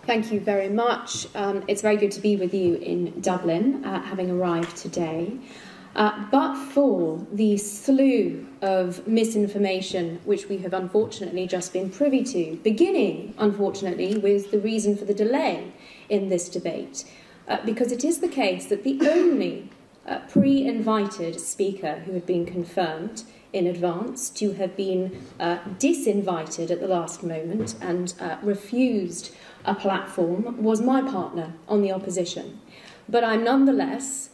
Thank you very much. It's very good to be with you in Dublin, having arrived today. But for the slew of misinformation which we have unfortunately just been privy to, beginning, unfortunately, with the reason for the delay in this debate, because it is the case that the only pre-invited speaker who had been confirmed in advance to have been disinvited at the last moment and refused a platform was my partner on the opposition. But I'm nonetheless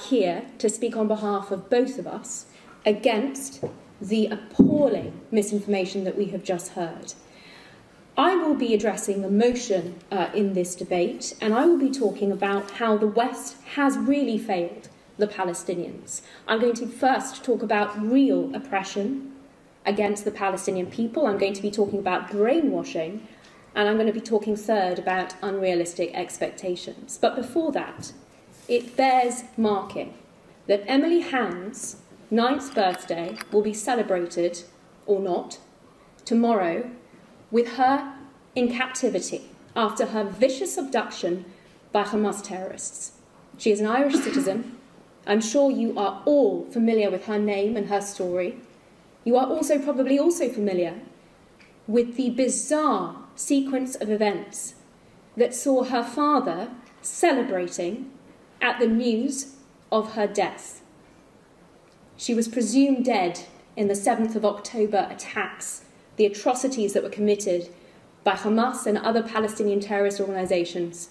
here to speak on behalf of both of us against the appalling misinformation that we have just heard. I will be addressing the motion in this debate, and I will be talking about how the West has really failed the Palestinians. I'm going to first talk about real oppression against the Palestinian people. I'm going to be talking about brainwashing, and I'm going to be talking third about unrealistic expectations. But before that, it bears marking that Emily Hand's 9th birthday will be celebrated, or not, tomorrow with her in captivity after her vicious abduction by Hamas terrorists. She is an Irish citizen. I'm sure you are all familiar with her name and her story. You are also probably also familiar with the bizarre sequence of events that saw her father celebrating at the news of her death. She was presumed dead in the 7th of October attacks, the atrocities that were committed by Hamas and other Palestinian terrorist organisations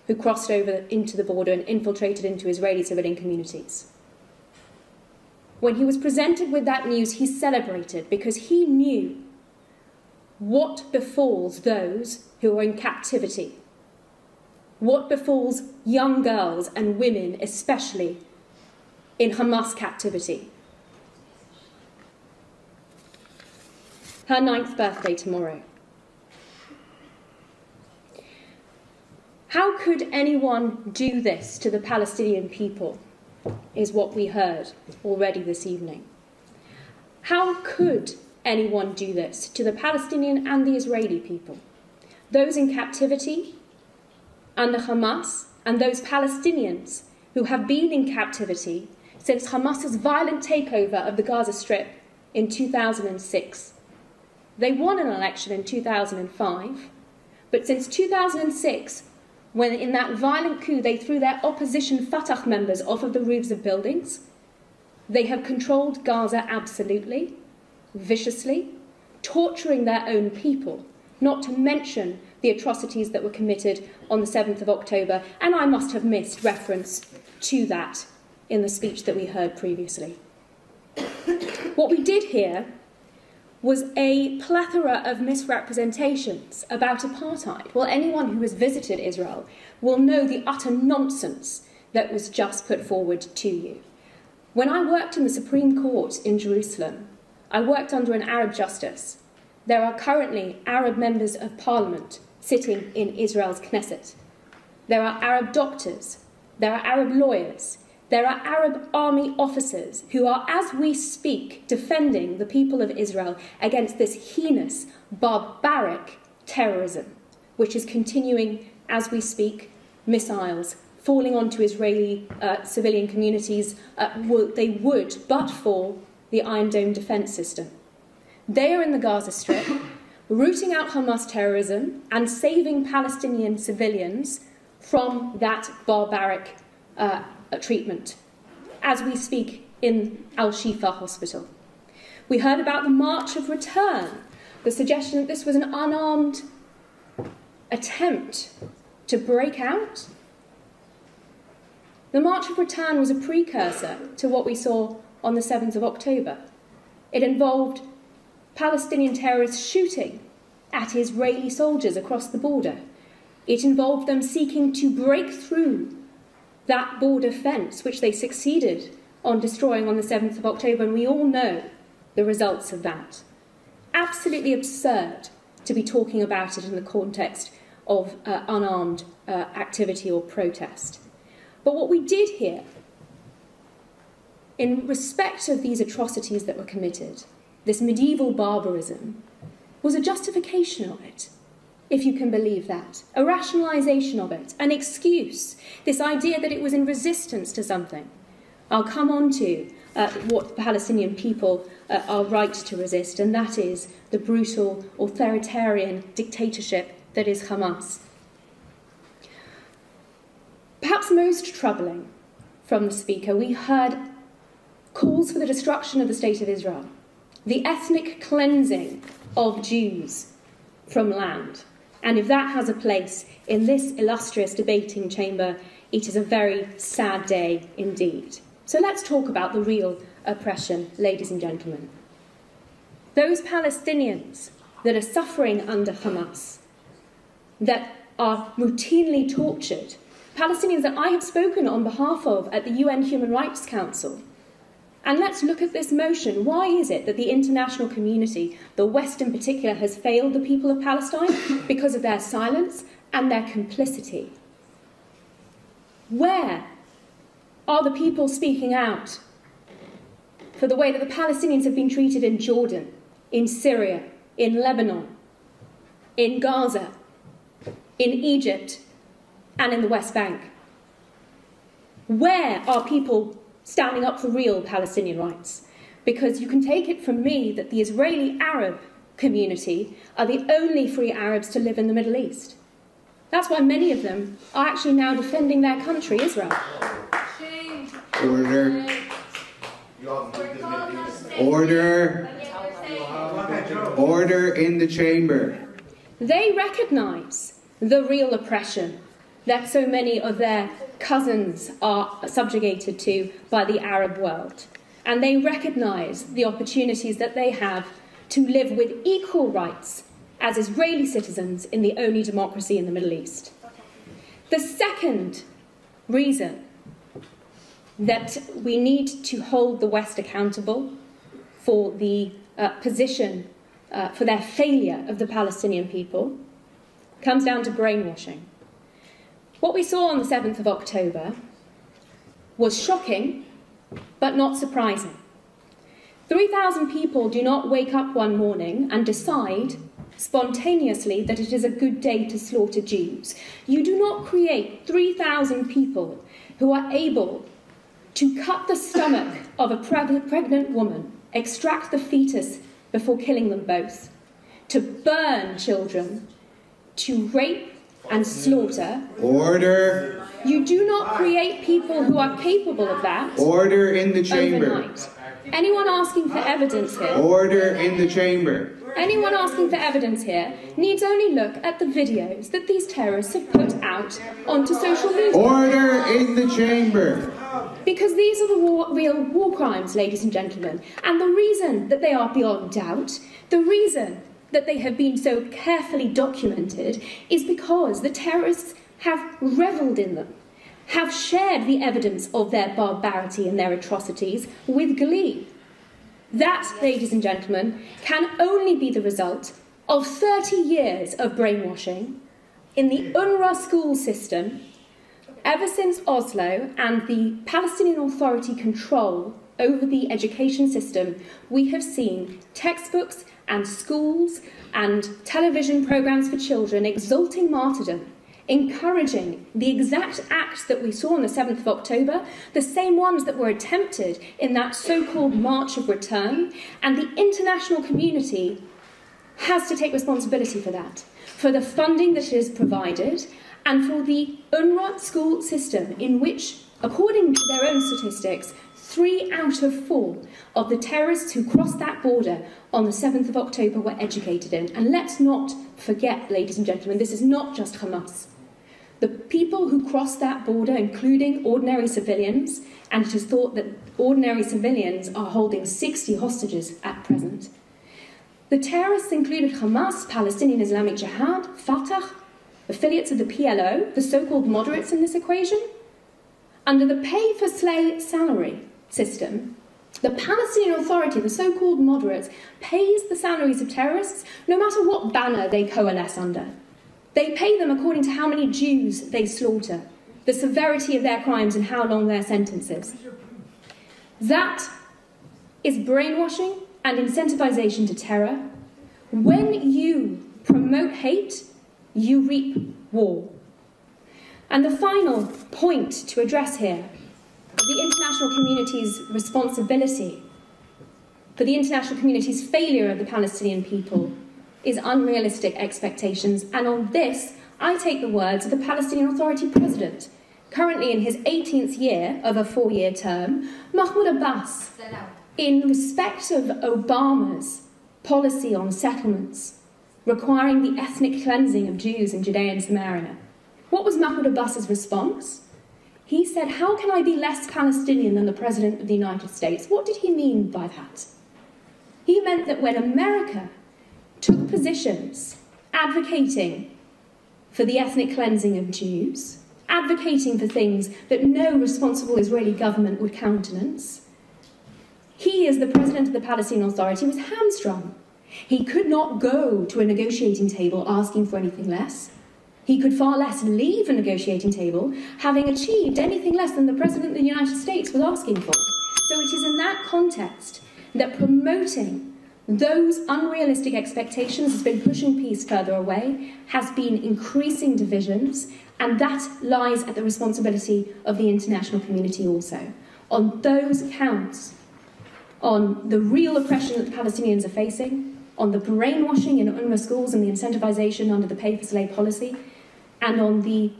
who crossed over into the border and infiltrated into Israeli civilian communities. When he was presented with that news, he celebrated because he knew what befalls those who are in captivity, what befalls young girls and women, especially in Hamas captivity. Her 9th birthday tomorrow. How could anyone do this to the Palestinian people, is what we heard already this evening. How could anyone do this to the Palestinian and the Israeli people, those in captivity and the Hamas, and those Palestinians who have been in captivity since Hamas's violent takeover of the Gaza Strip in 2006. They won an election in 2005, but since 2006, when in that violent coup they threw their opposition Fatah members off of the roofs of buildings, they have controlled Gaza absolutely, viciously, torturing their own people, not to mention the atrocities that were committed on the 7th of October, and I must have missed reference to that in the speech that we heard previously. What we did hear was a plethora of misrepresentations about apartheid. Well, anyone who has visited Israel will know the utter nonsense that was just put forward to you. When I worked in the Supreme Court in Jerusalem, I worked under an Arab justice. There are currently Arab members of parliament sitting in Israel's Knesset. There are Arab doctors. There are Arab lawyers. There are Arab army officers who are, as we speak, defending the people of Israel against this heinous, barbaric terrorism, which is continuing as we speak, missiles falling onto Israeli civilian communities. They would, but for the Iron Dome defence system. They are in the Gaza Strip, rooting out Hamas terrorism and saving Palestinian civilians from that barbaric treatment, as we speak in Al-Shifa hospital. We heard about the March of Return, the suggestion that this was an unarmed attempt to break out. The March of Return was a precursor to what we saw on the 7th of October. It involved Palestinian terrorists shooting at Israeli soldiers across the border. It involved them seeking to break through that border fence, which they succeeded on destroying on the 7th of October, and we all know the results of that. Absolutely absurd to be talking about it in the context of unarmed activity or protest. But what we did here, in respect of these atrocities that were committed, this medieval barbarism, was a justification of it. if you can believe that, a rationalisation of it, an excuse, this idea that it was in resistance to something. I'll come on to what the Palestinian people are right to resist, and that is the brutal, authoritarian dictatorship that is Hamas. Perhaps most troubling from the speaker, we heard calls for the destruction of the State of Israel, the ethnic cleansing of Jews from land. And if that has a place in this illustrious debating chamber, it is a very sad day indeed. So let's talk about the real oppression, ladies and gentlemen. Those Palestinians that are suffering under Hamas, that are routinely tortured, Palestinians that I have spoken on behalf of at the UN Human Rights Council. And let's look at this motion. Why is it that the international community, the West in particular, has failed the people of Palestine? Because of their silence and their complicity. Where are the people speaking out for the way that the Palestinians have been treated in Jordan, in Syria, in Lebanon, in Gaza, in Egypt, and in the West Bank? Where are people standing up for real Palestinian rights? Because you can take it from me that the Israeli Arab community are the only free Arabs to live in the Middle East. That's why many of them are actually now defending their country, Israel. Order. Order. Order in the chamber. They recognise the real oppression that so many of their cousins are subjugated to by the Arab world. And they recognise the opportunities that they have to live with equal rights as Israeli citizens in the only democracy in the Middle East. The second reason that we need to hold the West accountable for the position, for their failure of the Palestinian people, comes down to brainwashing. What we saw on the 7th of October was shocking, but not surprising. 3,000 people do not wake up one morning and decide spontaneously that it is a good day to slaughter Jews. You do not create 3,000 people who are able to cut the stomach of a pregnant woman, extract the fetus before killing them both, to burn children, to rape and slaughter. Order. You do not create people who are capable of that. Order in the chamber. Overnight. Anyone asking for evidence here? Order in the chamber. Anyone asking for evidence here needs only look at the videos that these terrorists have put out onto social media. Order in the chamber. Because these are the real war crimes, ladies and gentlemen. And the reason that they are beyond doubt, the reason that they have been so carefully documented, is because the terrorists have revelled in them, have shared the evidence of their barbarity and their atrocities with glee. That, ladies and gentlemen, can only be the result of 30 years of brainwashing in the UNRWA school system, ever since Oslo and the Palestinian Authority control over the education system. We have seen textbooks and schools and television programmes for children exalting martyrdom, encouraging the exact acts that we saw on the 7th of October, the same ones that were attempted in that so-called March of Return, and the international community has to take responsibility for that, for the funding that it has provided, and for the UNRWA school system in which, according to their own statistics, 3 out of 4 of the terrorists who crossed that border on the 7th of October were educated in. And let's not forget, ladies and gentlemen, this is not just Hamas. The people who crossed that border, including ordinary civilians, and it is thought that ordinary civilians are holding 60 hostages at present. The terrorists included Hamas, Palestinian Islamic Jihad, Fatah, affiliates of the PLO, the so-called moderates in this equation. Under the pay-for-slay salary system, the Palestinian Authority, the so-called moderates, pays the salaries of terrorists no matter what banner they coalesce under. They pay them according to how many Jews they slaughter, the severity of their crimes and how long their sentences. That is brainwashing and incentivization to terror. When you promote hate you reap war. And the final point to address here, the international community's responsibility for the international community's failure of the Palestinian people is unrealistic expectations. And on this, I take the words of the Palestinian Authority President, currently in his 18th year of a 4-year term, Mahmoud Abbas, in respect of Obama's policy on settlements, requiring the ethnic cleansing of Jews in Judea and Samaria. What was Mahmoud Abbas's response? He said, "How can I be less Palestinian than the President of the United States?" What did he mean by that? He meant that when America took positions advocating for the ethnic cleansing of Jews, advocating for things that no responsible Israeli government would countenance, he, as the President of the Palestinian Authority, was hamstrung. He could not go to a negotiating table asking for anything less. He could far less leave a negotiating table having achieved anything less than the President of the United States was asking for. So it is in that context that promoting those unrealistic expectations has been pushing peace further away, has been increasing divisions, and that lies at the responsibility of the international community also. On those counts, on the real oppression that the Palestinians are facing, on the brainwashing in UNRWA schools and the incentivisation under the pay-for-slave policy, and on the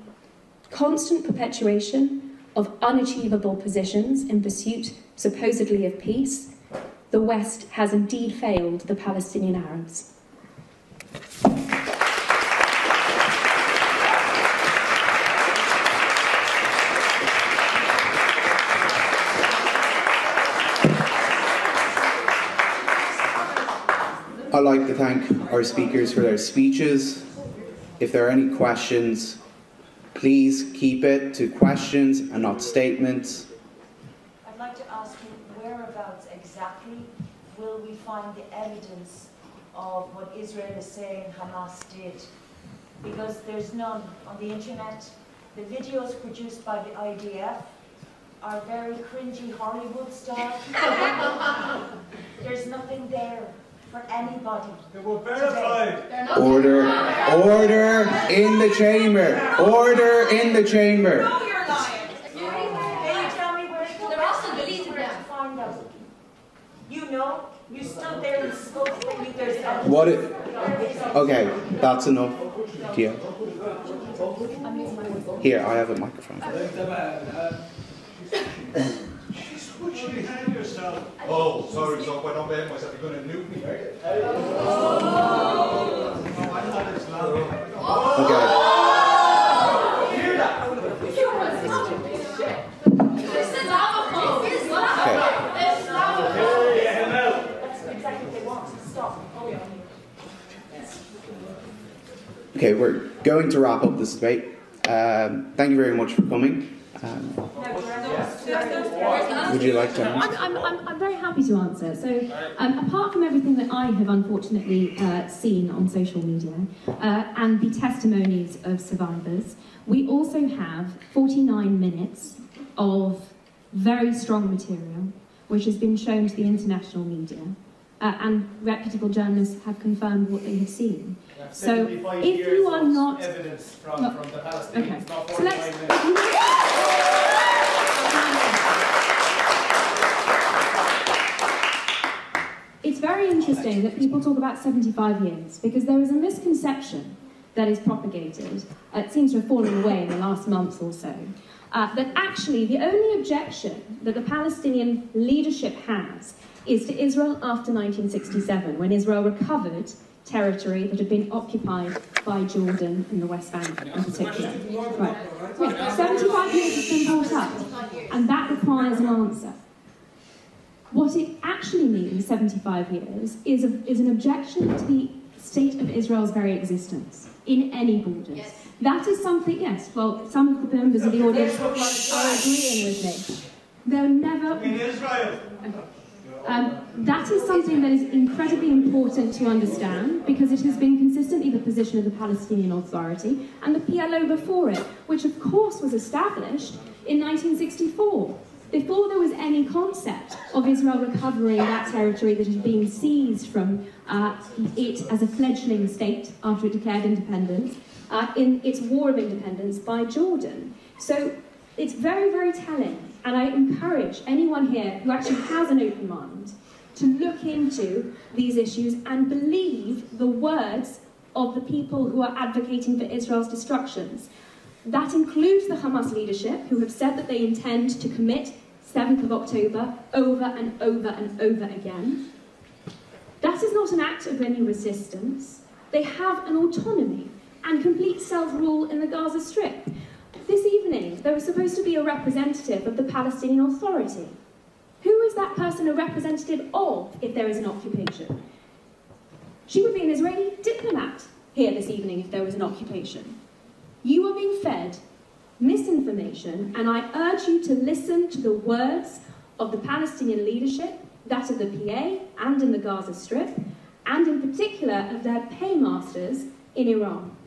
constant perpetuation of unachievable positions in pursuit, supposedly, of peace, the West has indeed failed the Palestinian Arabs. I'd like to thank our speakers for their speeches. If there are any questions, please keep it to questions and not statements. I'd like to ask you, whereabouts exactly will we find the evidence of what Israel is saying Hamas did? Because there's none on the internet. The videos produced by the IDF are very cringy Hollywood style. There's nothing there for anybody. They were verified. Order in the chamber. Order in the chamber. No, you're lying. Can you tell me where to find them? You know, you stood there and spoke and you there's What it? Okay, that's enough. Here. Here, I have a microphone. Would you behave yourself? Oh, sorry, so when I'm behaving myself, you're going to nuke me, are you? I'm not Islamic. Okay. Hear that? That's exactly what they want. Stop. Okay, we're going to wrap up this debate. Thank you very much for coming. Would you like to answer? I'm very happy to answer. So, apart from everything that I have unfortunately seen on social media and the testimonies of survivors, we also have 49 minutes of very strong material which has been shown to the international media, and reputable journalists have confirmed what they have seen. So, if you are not evidence from the Palestinians, okay. not So 49 minutes. It's very interesting that people talk about 75 years, because there is a misconception that is propagated, it seems to have fallen away in the last month or so, that actually the only objection that the Palestinian leadership has is to Israel after 1967, when Israel recovered territory that had been occupied by Jordan and the West Bank in particular. Right. Yeah, 75 years has been brought up, and that requires an answer. What it actually means, 75 years, is an objection to the state of Israel's very existence in any borders. Yes. That is something, yes, well, some of the members of the audience are agreeing with me. They're never... In Israel. That is something that is incredibly important to understand, because it has been consistently the position of the Palestinian Authority and the PLO before it, which of course was established in 1964. Before there was any concept of Israel recovering that territory that had been seized from it as a fledgling state after it declared independence, in its war of independence by Jordan. So it's very, very telling, and I encourage anyone here who actually has an open mind to look into these issues and believe the words of the people who are advocating for Israel's destructions. That includes the Hamas leadership, who have said that they intend to commit 7th of October over and over and over again. That is not an act of any resistance. They have an autonomy and complete self-rule in the Gaza Strip. This evening, there was supposed to be a representative of the Palestinian Authority. Who is that person a representative of if there is an occupation? She would be an Israeli diplomat here this evening if there was an occupation. You are being fed misinformation, and I urge you to listen to the words of the Palestinian leadership, that of the PA and in the Gaza Strip, and in particular of their paymasters in Iran.